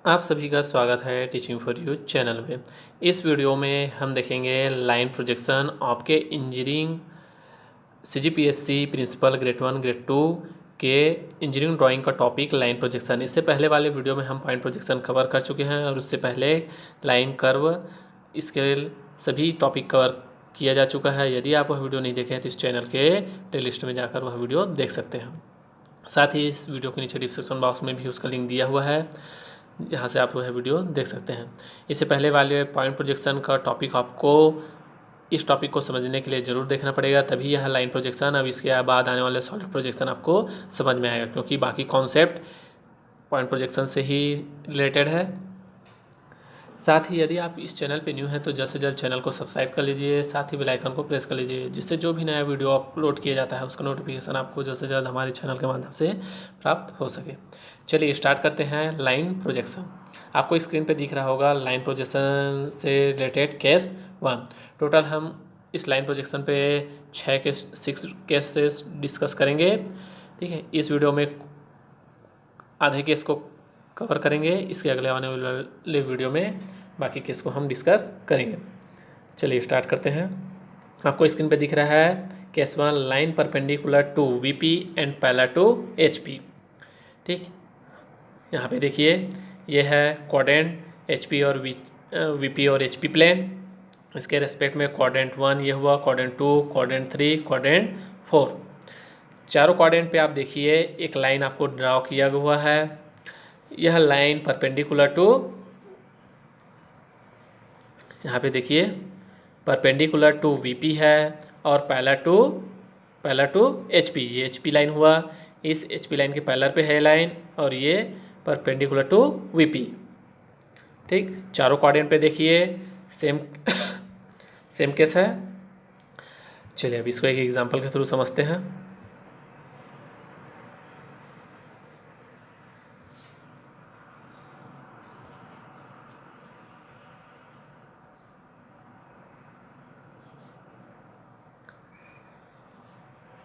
आप सभी का स्वागत है टीचिंग फॉर यू चैनल में। इस वीडियो में हम देखेंगे लाइन प्रोजेक्शन आपके engineering CGPSC principal grade 1 grade 2 के इंजीनियरिंग ड्राइंग का टॉपिक लाइन प्रोजेक्शन। इससे पहले वाले वीडियो में हम पॉइंट प्रोजेक्शन कवर कर चुके हैं और उससे पहले लाइन कर्व स्केल सभी टॉपिक कवर किया जा चुका है। यदि आप वह वीडियो नहीं देखें तो इस चैनल के प्लेलिस्ट में जाकर वह वीडियो देख सकते हैं। साथ ही इस वीडियो के नीचे डिस्क्रिप्शन बॉक्स में भी उसका लिंक दिया हुआ है, जहाँ से आप वह वीडियो देख सकते हैं। इससे पहले वाले पॉइंट प्रोजेक्शन का टॉपिक आपको इस टॉपिक को समझने के लिए ज़रूर देखना पड़ेगा, तभी यह लाइन प्रोजेक्शन अब इसके बाद आने वाले सॉलिड प्रोजेक्शन आपको समझ में आएगा, क्योंकि बाकी कॉन्सेप्ट पॉइंट प्रोजेक्शन से ही रिलेटेड है। साथ ही यदि आप इस चैनल पे न्यू हैं तो जल्द से जल्द चैनल को सब्सक्राइब कर लीजिए, साथ ही बेल आइकन को प्रेस कर लीजिए, जिससे जो भी नया वीडियो अपलोड किया जाता है उसका नोटिफिकेशन आपको जल्द से जल्द हमारे चैनल के माध्यम से प्राप्त हो सके। चलिए स्टार्ट करते हैं लाइन प्रोजेक्शन। आपको स्क्रीन पे दिख रहा होगा लाइन प्रोजेक्शन से रिलेटेड केस 1। टोटल हम इस लाइन प्रोजेक्शन पे 6 केसेस डिस्कस करेंगे। ठीक है, इस वीडियो में आधे केस को कवर करेंगे, इसके अगले आने वाले वीडियो में बाकी केस को हम डिस्कस करेंगे। चलिए स्टार्ट करते हैं। आपको स्क्रीन पे दिख रहा है case 1, line perpendicular to VP and parallel to HP. ठीक, यहाँ पे देखिए ये है क्वाड्रेंट एचपी और वीपी और एचपी प्लेन। इसके रेस्पेक्ट में क्वाड्रेंट 1 ये हुआ, क्वाड्रेंट 2, क्वाड्रेंट 3, क्वाड्रेंट 4। चारों क्वाड्रेंट पे आप देखिए एक लाइन आपको ड्रॉ किया हुआ है। यह लाइन परपेंडिकुलर टू, यहाँ पे देखिए परपेंडिकुलर टू वीपी है और पैरेलल टू एचपी। ये एचपी लाइन हुआ, इस एचपी लाइन के पैरेलल पे है लाइन और ये परपेंडिकुलर टू वीपी। ठीक, चारों क्वाड्रेंट पे देखिए सेम सेम केस है। चलिए अब इसको एक एग्जांपल के थ्रू समझते हैं।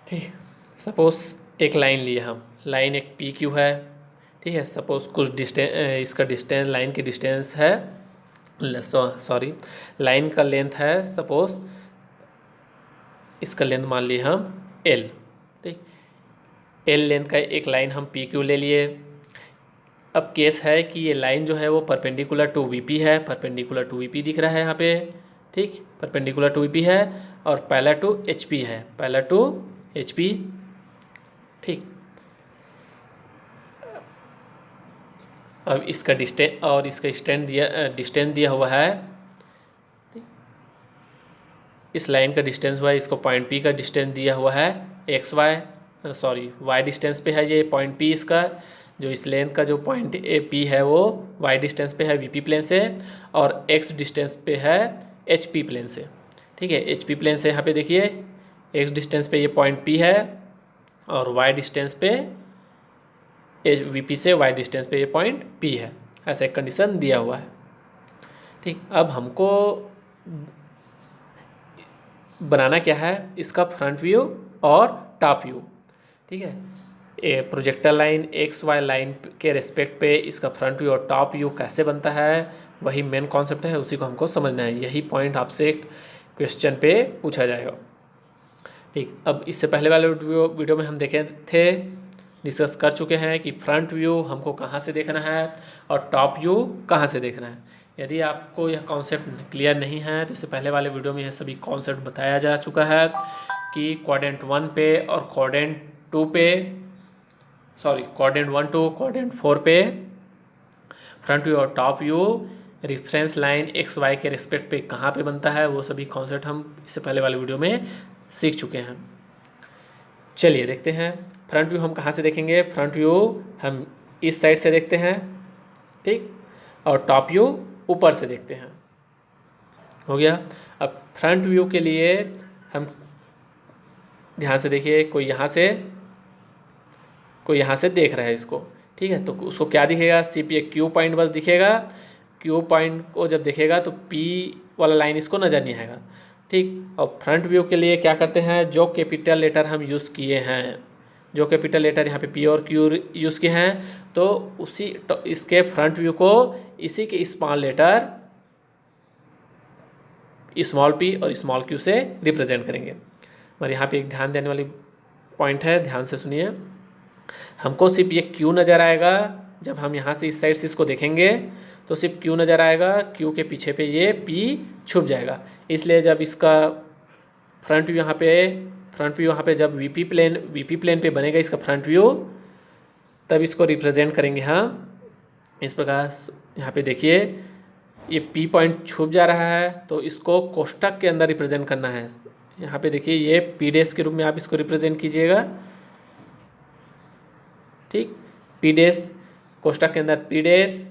ठीक, सपोज एक लाइन लिए हम, लाइन एक पी क्यू है। ठीक है, सपोज कुछ डिस्टेंस, इसका डिस्टेंस लाइन की डिस्टेंस है, सॉरी लाइन का लेंथ है, सपोज इसका लेंथ मान लिए हम एल। ठीक, एल लेंथ का एक लाइन हम पी क्यू ले लिए। अब केस है कि ये लाइन जो है वो परपेंडिकुलर टू वीपी है, परपेंडिकुलर टू वीपी दिख रहा है यहाँ पे। ठीक, परपेंडिकुलर टू वीपी है और पैरेलल टू एचपी है, पैरेलल टू एचपी। ठीक, अब इसका डिस्टेंस और इसका डिस्टेंस दिया हुआ है। इस लाइन का डिस्टेंस हुआ है, इसको पॉइंट पी का डिस्टेंस दिया हुआ है वाई डिस्टेंस पे है ये पॉइंट पी। इसका जो इस लेंथ का जो पॉइंट ए पी है वो वाई डिस्टेंस पे है वीपी प्लेन से, और एक्स डिस्टेंस पे है एच पी प्लेन से। ठीक है, एच पी प्लेन से यहाँ पे देखिए एक्स डिस्टेंस पे ये पॉइंट पी है और वाई डिस्टेंस पे वीपी से वाई डिस्टेंस पे ये पॉइंट पी है। ऐसा एक कंडीशन दिया हुआ है। ठीक, अब हमको बनाना क्या है, इसका फ्रंट व्यू और टॉप व्यू। ठीक है, projector line X Y line के रेस्पेक्ट पे इसका फ्रंट व्यू और टॉप व्यू कैसे बनता है, वही मेन कॉन्सेप्ट है, उसी को हमको समझना है। यही पॉइंट आपसे क्वेश्चन पे पूछा जाएगा। ठीक, अब इससे पहले वाले वीडियो में हम देखे थे, डिस्कस कर चुके हैं कि फ्रंट व्यू हमको कहाँ से देखना है और टॉप व्यू कहाँ से देखना है। यदि आपको यह कॉन्सेप्ट क्लियर नहीं है तो इससे पहले वाले वीडियो में यह सभी कॉन्सेप्ट बताया जा चुका है कि क्वाड्रेंट 1 पे और क्वाड्रेंट 2 पे, क्वाड्रेंट 1 टू क्वाड्रेंट 4 पे फ्रंट व्यू और top view reference line X Y के रिस्पेक्ट पे कहाँ पे बनता है, वो सभी कॉन्सेप्ट हम इससे पहले वाले वीडियो में सीख चुके हैं। चलिए देखते हैं फ्रंट व्यू हम कहाँ से देखेंगे। फ्रंट व्यू हम इस साइड से देखते हैं, ठीक, और टॉप व्यू ऊपर से देखते हैं। हो गया। अब फ्रंट व्यू के लिए हम ध्यान से देखिए, कोई यहाँ से देख रहा है इसको। ठीक है, तो उसको क्या दिखेगा, सिर्फ ये क्यू पॉइंट बस दिखेगा। क्यू पॉइंट को जब देखेगा तो पी वाला लाइन इसको नज़र नहीं आएगा। ठीक, और फ्रंट व्यू के लिए क्या करते हैं, जो कैपिटल लेटर हम यूज़ किए हैं जो कैपिटल लेटर यहाँ पे पी और क्यू यूज़ किए हैं, तो उसी इसके फ्रंट व्यू को इसी के स्मॉल लेटर स्मॉल पी और स्मॉल क्यू से रिप्रेजेंट करेंगे। और यहाँ पे एक ध्यान देने वाली पॉइंट है, ध्यान से सुनिए। हमको सिर्फ ये क्यू नज़र आएगा, जब हम यहाँ से इस साइड से इसको देखेंगे तो सिर्फ क्यू नज़र आएगा, क्यू के पीछे पे ये पी छुप जाएगा। इसलिए जब इसका फ्रंट व्यू यहाँ पे जब वीपी प्लेन पे बनेगा इसका फ्रंट व्यू, तब इसको रिप्रेजेंट करेंगे हम इस प्रकार। यहाँ पे देखिए ये पी पॉइंट छुप जा रहा है, तो इसको कोष्ठक के अंदर रिप्रेजेंट करना है। यहाँ पे देखिए ये पी डैश के रूप में आप इसको रिप्रेजेंट कीजिएगा, ठीक। पी डैश कोष्ठक के अंदर पी डैश,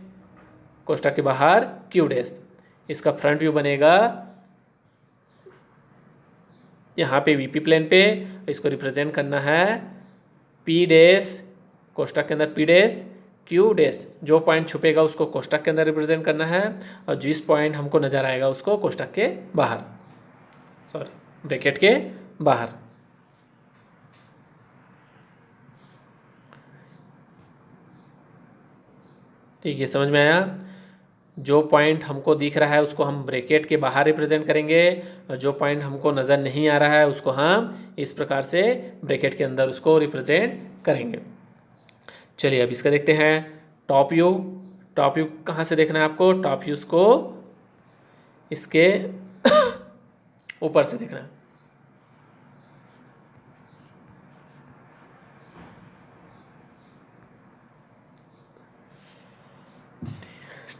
कोष्ठक के बाहर क्यू डैश। इसका फ्रंट व्यू बनेगा यहाँ पे वीपी प्लेन पे, इसको रिप्रेजेंट करना है पी डैश कोष्ठक के अंदर पी डैश क्यू डैश। जो पॉइंट छुपेगा उसको कोष्ठक के अंदर रिप्रेजेंट करना है, और जिस पॉइंट हमको नजर आएगा उसको कोष्ठक के बाहर, सॉरी ब्रैकेट के बाहर। ठीक, ये समझ में आया। जो पॉइंट हमको दिख रहा है उसको हम ब्रैकेट के बाहर रिप्रेजेंट करेंगे, और जो पॉइंट हमको नज़र नहीं आ रहा है उसको हम इस प्रकार से ब्रैकेट के अंदर उसको रिप्रेजेंट करेंगे। चलिए अब इसका देखते हैं टॉप व्यू। टॉप व्यू कहाँ से देखना है आपको? टॉप व्यूज़ को इसके ऊपर से देखना है।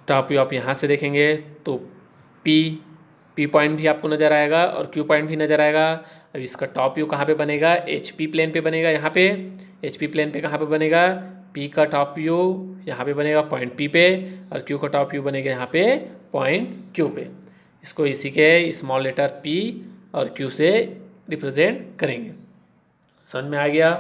टॉप व्यू आप यहाँ से देखेंगे तो पी पॉइंट भी आपको नज़र आएगा और क्यू पॉइंट भी नज़र आएगा। अब इसका टॉप व्यू कहाँ पे बनेगा? एचपी प्लेन पे बनेगा। यहाँ पे एचपी प्लेन पे कहाँ पे बनेगा? पी का टॉप व्यू यहाँ पे बनेगा पॉइंट पी पे, और क्यू का टॉप व्यू बनेगा यहाँ पे पॉइंट क्यू पे। इसको इसी के स्मॉल लेटर पी और क्यू से रिप्रेजेंट करेंगे। समझ में आ गया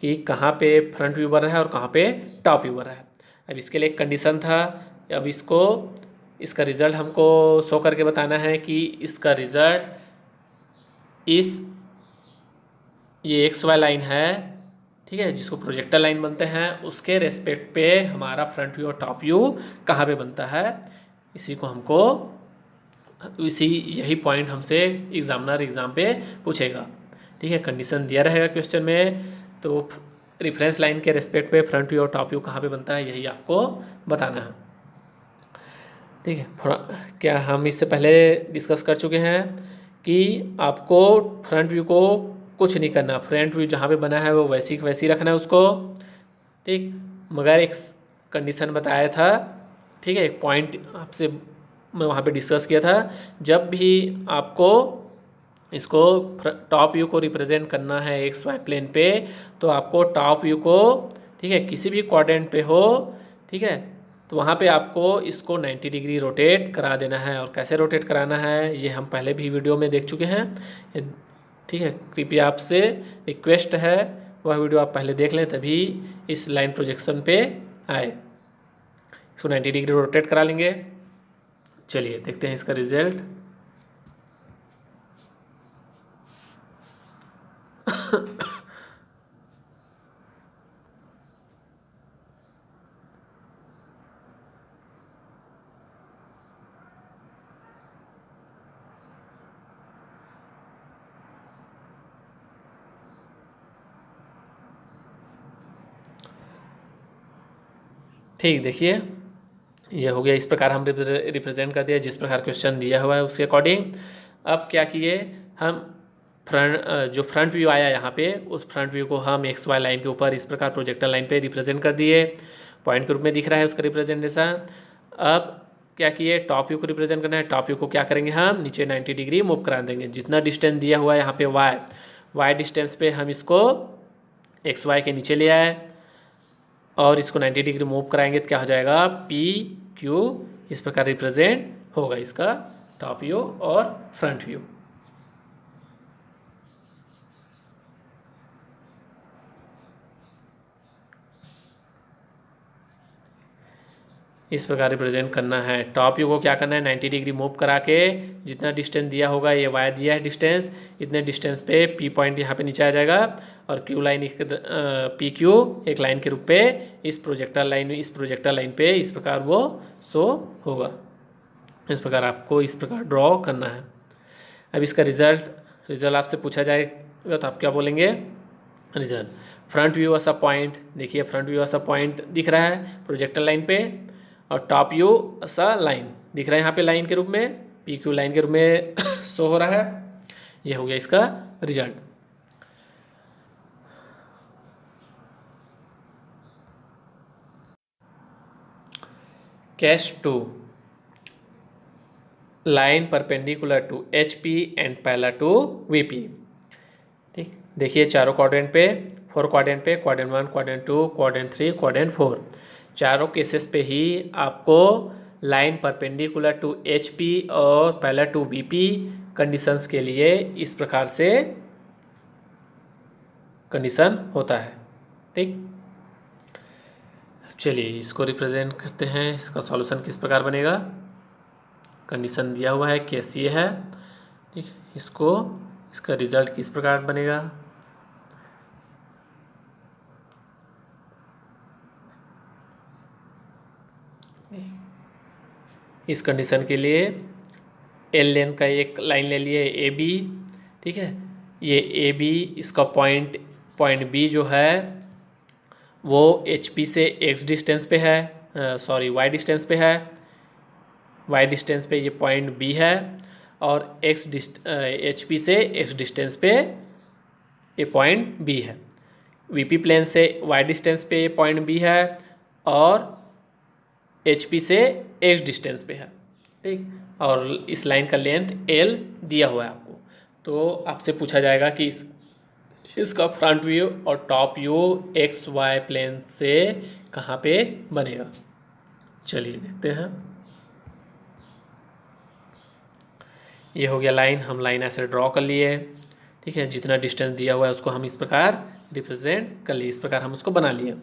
कि कहाँ पे फ्रंट व्यू बन रहा है और कहाँ पे टॉप व्यू बन रहा है। अब इसके लिए एक कंडीशन था, अब इसका रिज़ल्ट हमको शो करके बताना है कि इसका रिज़ल्ट ये एक्स वाई लाइन है, ठीक है, जिसको प्रोजेक्टर लाइन बनते हैं, उसके रेस्पेक्ट पे हमारा फ्रंट व्यू और टॉप व्यू कहाँ पे बनता है, यही पॉइंट हमसे एग्जामिनर एग्ज़ाम पे पूछेगा। ठीक है, कंडीशन दिया रहेगा क्वेश्चन में, तो रेफरेंस लाइन के रेस्पेक्ट पे फ्रंट व्यू और टॉप व्यू कहाँ पे बनता है यही आपको बताना है। ठीक है, क्या हम इससे पहले डिस्कस कर चुके हैं कि आपको फ्रंट व्यू को कुछ नहीं करना, फ्रंट व्यू जहाँ पे बना है वो वैसी वैसी रखना है उसको, ठीक। मगर एक कंडीशन बताया था, ठीक है, एक पॉइंट आपसे मैं वहाँ पे डिस्कस किया था, जब भी आपको इसको टॉप व्यू को रिप्रेजेंट करना है एक्स वाई प्लेन पे, तो आपको टॉप व्यू को, ठीक है, किसी भी क्वाड्रेंट पे हो, ठीक है, तो वहाँ पे आपको इसको 90 डिग्री रोटेट करा देना है। और कैसे रोटेट कराना है ये हम पहले भी वीडियो में देख चुके हैं, ठीक है। कृपया आपसे रिक्वेस्ट है वह वीडियो आप पहले देख लें, तभी इस लाइन प्रोजेक्शन पे आए। इसको 90 डिग्री रोटेट करा लेंगे। चलिए देखते हैं इसका रिजल्ट। ठीक, देखिए ये हो गया, इस प्रकार हम रिप्रेजेंट कर दिया जिस प्रकार क्वेश्चन दिया हुआ है उसके अकॉर्डिंग। अब क्या किए हम, जो फ्रंट व्यू आया यहाँ पे, उस फ्रंट व्यू को हम एक्स वाई लाइन के ऊपर इस प्रकार प्रोजेक्टर लाइन पे रिप्रेजेंट कर दिए, पॉइंट के रूप में दिख रहा है उसका रिप्रेजेंटेशन। अब क्या किए, टॉप व्यू को रिप्रेजेंट करना है, टॉप व्यू को क्या करेंगे हम नीचे 90 डिग्री मूव करा देंगे। जितना डिस्टेंस दिया हुआ है यहाँ पे वाई डिस्टेंस पे हम इसको एक्स वाई के नीचे ले आए और इसको 90 डिग्री मूव कराएंगे तो क्या हो जाएगा, पी क्यू, इस प्रकार रिप्रेजेंट होगा इसका टॉप व्यू और फ्रंट व्यू। इस प्रकार रिप्रेजेंट करना है। टॉप व्यू को क्या करना है, 90 डिग्री मूव करा के जितना डिस्टेंस दिया होगा, ये वाई दिया है डिस्टेंस, इतने डिस्टेंस पे पी पॉइंट यहाँ पे नीचे आ जाएगा और क्यू लाइन पी क्यू एक लाइन के रूप पे इस प्रोजेक्टर लाइन पे इस प्रकार वो शो होगा। इस प्रकार आपको इस प्रकार ड्रॉ करना है। अब इसका रिजल्ट आपसे पूछा जाएगा तो आप क्या बोलेंगे, रिजल्ट फ्रंट व्यू ऐसा पॉइंट, देखिए फ्रंट व्यू ऐसा पॉइंट दिख रहा है प्रोजेक्टर लाइन पे, और टॉप व्यू ऐसा लाइन दिख रहा है यहाँ पे लाइन के रूप में, पी क्यू लाइन के रूप में शो हो रहा है। ये हो गया इसका result. Case 2, line perpendicular to H P and parallel to V P. ठीक, देखिए चारों क्वाड्रेंट पे, 4 क्वाड्रेंट पे, क्वाड्रेंट 1, क्वाड्रेंट 2, क्वाड्रेंट 3, क्वाड्रेंट 4, चारों केसेस पे ही आपको line perpendicular to H P और parallel to V P conditions के लिए इस प्रकार से कंडीशन होता है। ठीक, चलिए इसको रिप्रेजेंट करते हैं। इसका सॉल्यूशन किस प्रकार बनेगा, कंडीशन दिया हुआ है, केस ये है। ठीक, इसका रिजल्ट किस प्रकार बनेगा, इस कंडीशन के लिए एल लेंथ का एक लाइन ले लिए ए बी। ठीक है, ये ए बी, इसका पॉइंट बी जो है वो एच पी से एक्स डिस्टेंस पे है, वाई डिस्टेंस पे है, वाई डिस्टेंस पे ये पॉइंट बी है, और एच पी से एक्स डिस्टेंस पे ये पॉइंट बी है। वी पी प्लेन से वाई डिस्टेंस पे ये पॉइंट बी है और एच पी से एक्स डिस्टेंस पे है। ठीक, और इस लाइन का लेंथ एल दिया हुआ है आपको। तो आपसे पूछा जाएगा कि इसका फ्रंट व्यू और top view X Y plane से कहाँ पे बनेगा। चलिए देखते हैं। ये हो गया लाइन, हम लाइन ऐसे ड्रॉ कर लिए। ठीक है, जितना डिस्टेंस दिया हुआ है उसको हम इस प्रकार रिप्रेजेंट कर लिए, इस प्रकार हम उसको बना लिए।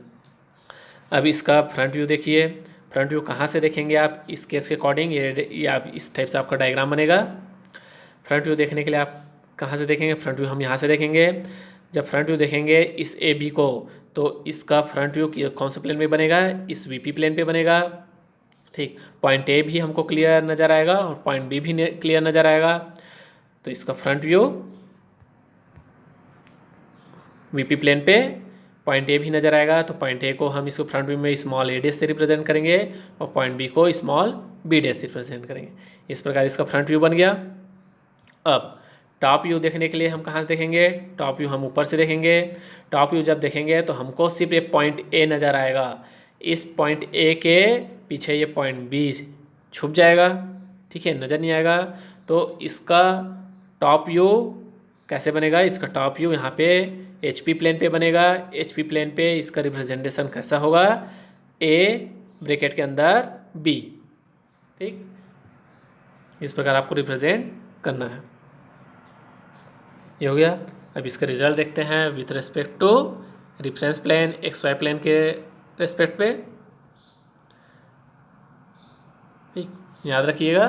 अब इसका फ्रंट व्यू देखिए, फ्रंट व्यू कहाँ से देखेंगे आप, इस केस के अकॉर्डिंग ये आप इस टाइप से आपका डायग्राम बनेगा। फ्रंट व्यू देखने के लिए आप कहाँ से देखेंगे, फ्रंट व्यू हम यहाँ से देखेंगे। जब फ्रंट व्यू देखेंगे इस ए बी को, तो इसका फ्रंट व्यू कौन से प्लेन पे बनेगा, इस वी पी प्लेन पे बनेगा। ठीक, पॉइंट ए भी हमको क्लियर नज़र आएगा और पॉइंट बी भी क्लियर नज़र आएगा। तो इसका front view V P plane पे पॉइंट ए भी नज़र आएगा, तो पॉइंट ए को हम इसको फ्रंट व्यू में स्मॉल ए डैश से रिप्रेजेंट करेंगे और पॉइंट बी को स्मॉल बी डैश से रिप्रेजेंट करेंगे। इस प्रकार इसका फ्रंट व्यू बन गया। अब टॉप व्यू देखने के लिए हम कहाँ से देखेंगे, टॉप व्यू हम ऊपर से देखेंगे। टॉप व्यू जब देखेंगे तो हमको सिर्फ एक पॉइंट ए नज़र आएगा, इस पॉइंट ए के पीछे ये पॉइंट बी छुप जाएगा। ठीक है, नज़र नहीं आएगा। तो इसका टॉप व्यू कैसे बनेगा, इसका टॉप व्यू यहाँ पे एच पी प्लेन पे बनेगा। एच पी प्लेन पे इसका रिप्रेजेंटेशन कैसा होगा, ए ब्रैकेट के अंदर बी। ठीक, इस प्रकार आपको रिप्रेजेंट करना है। ये हो गया। अब इसका रिजल्ट देखते हैं with respect to reference plane X Y plane के रेस्पेक्ट पे। ठीक, याद रखिएगा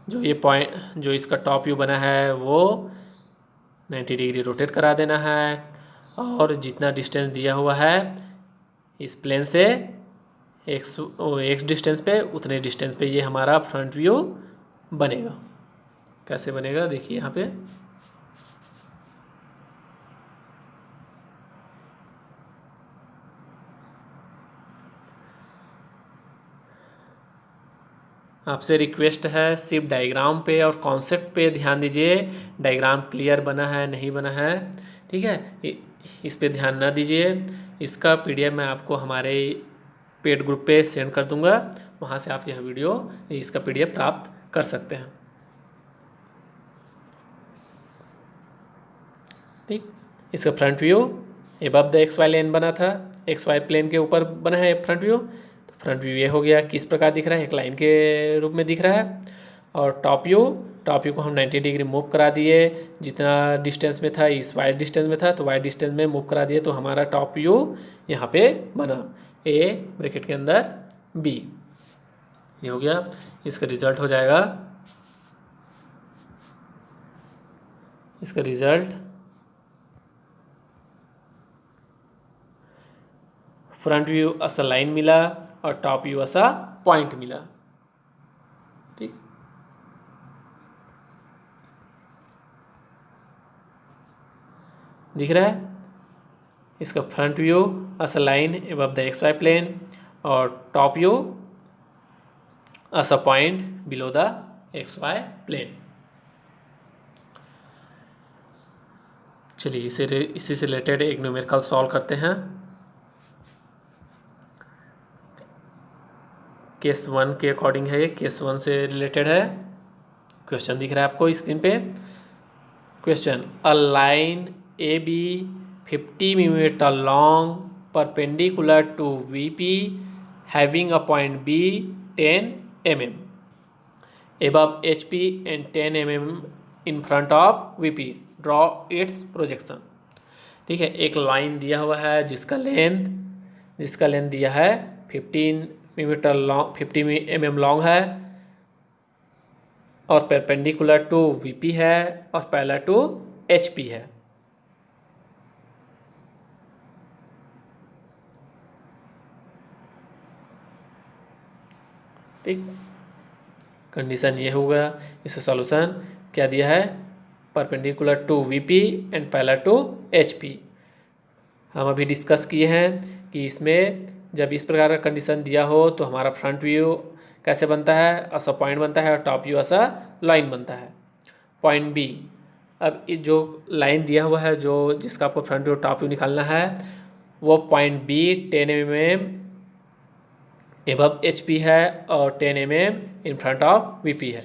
जो ये पॉइंट, जो इसका टॉप व्यू बना है वो 90 डिग्री रोटेट करा देना है, और जितना डिस्टेंस दिया हुआ है इस प्लेन से एक्स डिस्टेंस पे, उतने डिस्टेंस पे ये हमारा फ्रंट व्यू बनेगा। कैसे बनेगा देखिए यहाँ पे, आपसे रिक्वेस्ट है सिर्फ डायग्राम पे और कॉन्सेप्ट पे ध्यान दीजिए। डायग्राम क्लियर बना है नहीं बना है, ठीक है, इस पे ध्यान ना दीजिए। इसका पीडीएफ मैं आपको हमारे पेड ग्रुप पे सेंड कर दूंगा, वहाँ से आप यह वीडियो इसका पीडीएफ प्राप्त कर सकते हैं। ठीक, इसका front view above the X Y plane बना था, एक्स वाई प्लेन के ऊपर बना है फ्रंट व्यू। तो फ्रंट व्यू ये हो गया, किस प्रकार दिख रहा है, एक लाइन के रूप में दिख रहा है। और टॉप व्यू को हम 90 डिग्री मूव करा दिए, जितना डिस्टेंस में था इस वाई डिस्टेंस में था तो वाई डिस्टेंस में मूव करा दिए, तो हमारा टॉप व्यू यहाँ पे बना, ए ब्रैकेट के अंदर बी। ये हो गया। इसका रिजल्ट हो जाएगा, इसका result front view as a line मिला और टॉप व्यू असा पॉइंट मिला। ठीक, दिख रहा है। इसका front view as a line above the X Y plane और top view as a point below the X Y plane. चलिए इसी से रिलेटेड एक न्यूमेरिकल सॉल्व करते हैं। केस 1 के अकॉर्डिंग है, ये केस 1 से रिलेटेड है। क्वेश्चन दिख रहा है आपको स्क्रीन पे। Question, a line A B 50 millimetre long perpendicular to V P having a point B 10 mm above HP and 10 mm in front of VP. Draw it's projection. ठीक है, एक लाइन दिया हुआ है जिसका लेंथ दिया है 15 मिलीमीटर लॉन्ग, 50 mm लॉन्ग है और परपेंडिकुलर टू VP है और पैरेलल टू HP है। ठीक, कंडीशन ये होगा। इसका सॉल्यूशन क्या दिया है, perpendicular to VP and parallel to HP। हम अभी डिस्कस किए हैं कि इसमें जब इस प्रकार का कंडीशन दिया हो तो हमारा फ्रंट व्यू कैसे बनता है, ऐसा पॉइंट बनता है और टॉप व्यू ऐसा लाइन बनता है। पॉइंट बी, अब जो लाइन दिया हुआ है जो जिसका आपको फ्रंट व्यू टॉप व्यू निकालना है, वो point B 10 mm above HP है और 10 mm in front of VP है।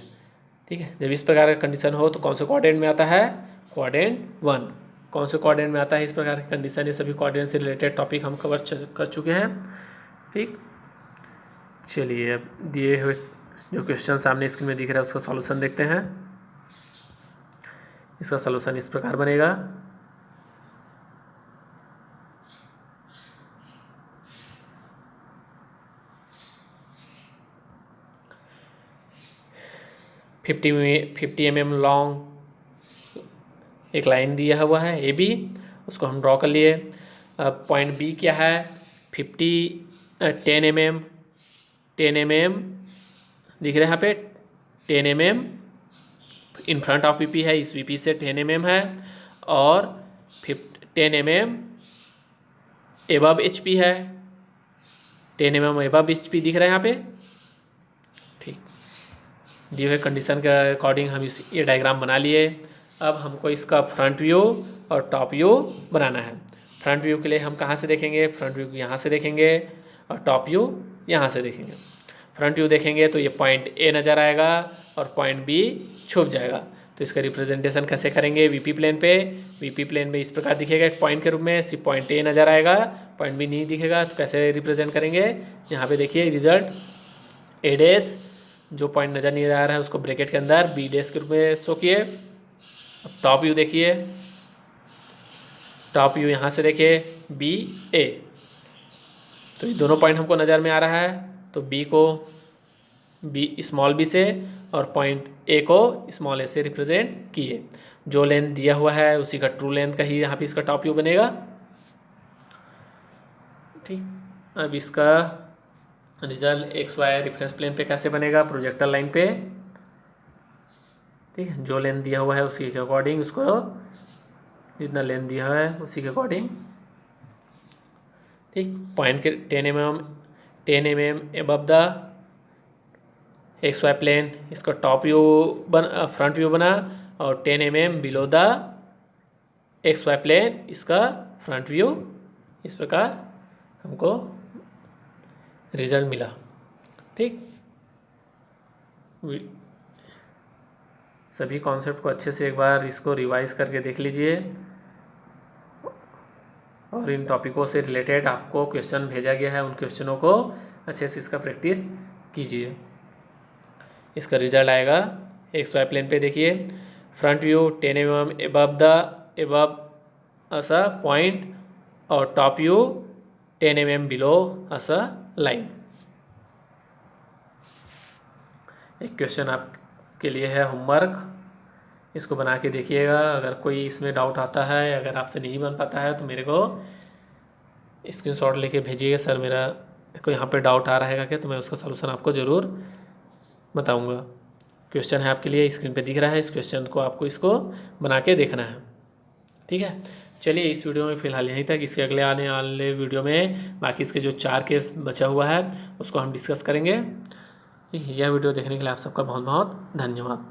ठीक है, जब इस प्रकार का कंडीशन हो तो कौन से क्वाड्रेंट में आता है, क्वाड्रेंट 1। कौन से क्वाड्रेंट में आता है इस प्रकार की कंडीशन, ये सभी क्वाड्रेंट से रिलेटेड टॉपिक हम कवर कर चुके हैं। ठीक, चलिए अब दिए हुए जो क्वेश्चन सामने स्क्रीन में दिख रहा है उसका सॉल्यूशन देखते हैं। इसका सॉल्यूशन इस प्रकार बनेगा। फिफ्टी mm लॉन्ग एक लाइन दिया हुआ है ए बी, उसको हम ड्रॉ कर लिए। अब पॉइंट बी क्या है, 10 mm दिख रहा है यहाँ पे 10 mm in front of VP है, इस VP से 10 mm है और 10 mm एबव HP है, 10 mm एबव HP दिख रहा है यहाँ पे। ठीक, दिए हुए कंडीशन के अकॉर्डिंग हम ये डायग्राम बना लिए। अब हमको इसका फ्रंट व्यू और टॉप व्यू बनाना है। फ्रंट व्यू के लिए हम कहाँ से देखेंगे, फ्रंट व्यू यहाँ से देखेंगे और टॉप व्यू यहाँ से देखेंगे। फ्रंट व्यू देखेंगे तो ये पॉइंट ए नज़र आएगा और पॉइंट बी छुप जाएगा। तो इसका रिप्रेजेंटेशन कैसे करेंगे, VP प्लेन पे। VP प्लेन में इस प्रकार दिखेगा एक पॉइंट के रूप में, सिर्फ पॉइंट ए नज़र आएगा, पॉइंट बी नहीं दिखेगा। तो कैसे रिप्रेजेंट करेंगे, यहाँ पे देखिए रिजल्ट ए डैश, जो पॉइंट नज़र नहीं आ रहा है उसको ब्रैकेट के अंदर बी डैश के रूप में शो किए। अब टॉप व्यू देखिए, टॉप व्यू यहाँ से देखिए बी ए, तो ये दोनों पॉइंट हमको नज़र में आ रहा है। तो बी को स्मॉल बी से और पॉइंट ए को स्मॉल ए से रिप्रेजेंट किए। जो लेंथ दिया हुआ है उसी का ट्रू लेंथ का ही यहाँ पे इसका टॉप व्यू बनेगा। ठीक, अब इसका result X Y reference plane पे कैसे बनेगा, प्रोजेक्टर लाइन पे। ठीक है, जो लेंथ दिया हुआ है उसी के अकॉर्डिंग उसको, जितना लेंथ दिया है उसी के अकॉर्डिंग। ठीक, पॉइंट के 10 mm above the X Y plane, इसका टॉप व्यू फ्रंट व्यू बना और 10 mm below the X Y plane इसका फ्रंट व्यू। इस प्रकार हमको रिजल्ट मिला। ठीक, सभी कॉन्सेप्ट को अच्छे से एक बार इसको रिवाइज करके देख लीजिए और इन टॉपिकों से रिलेटेड आपको क्वेश्चन भेजा गया है, उन क्वेश्चनों को अच्छे से इसका प्रैक्टिस कीजिए। इसका रिजल्ट आएगा एक्स वाई प्लेन पे देखिए, फ्रंट व्यू 10 mm एबव ऐसा पॉइंट और टॉप व्यू 10 mm बिलो ऐसा लाइन। एक क्वेश्चन आपके लिए है होमवर्क, इसको बना के देखिएगा। अगर कोई इसमें डाउट आता है, अगर आपसे नहीं बन पाता है तो मेरे को स्क्रीनशॉट लेके भेजिएगा, सर मेरा को यहाँ पे डाउट आ रहेगा क्या, तो मैं उसका सलूशन आपको ज़रूर बताऊँगा। क्वेश्चन है आपके लिए, स्क्रीन पे दिख रहा है, इस क्वेश्चन को आपको इसको बना के देखना है। ठीक है, चलिए इस वीडियो में फ़िलहाल यहीं तक। इसके अगले आने वाले वीडियो में बाकी इसके जो 4 केस बचा हुआ है उसको हम डिस्कस करेंगे। यह वीडियो देखने के लिए आप सबका बहुत बहुत धन्यवाद।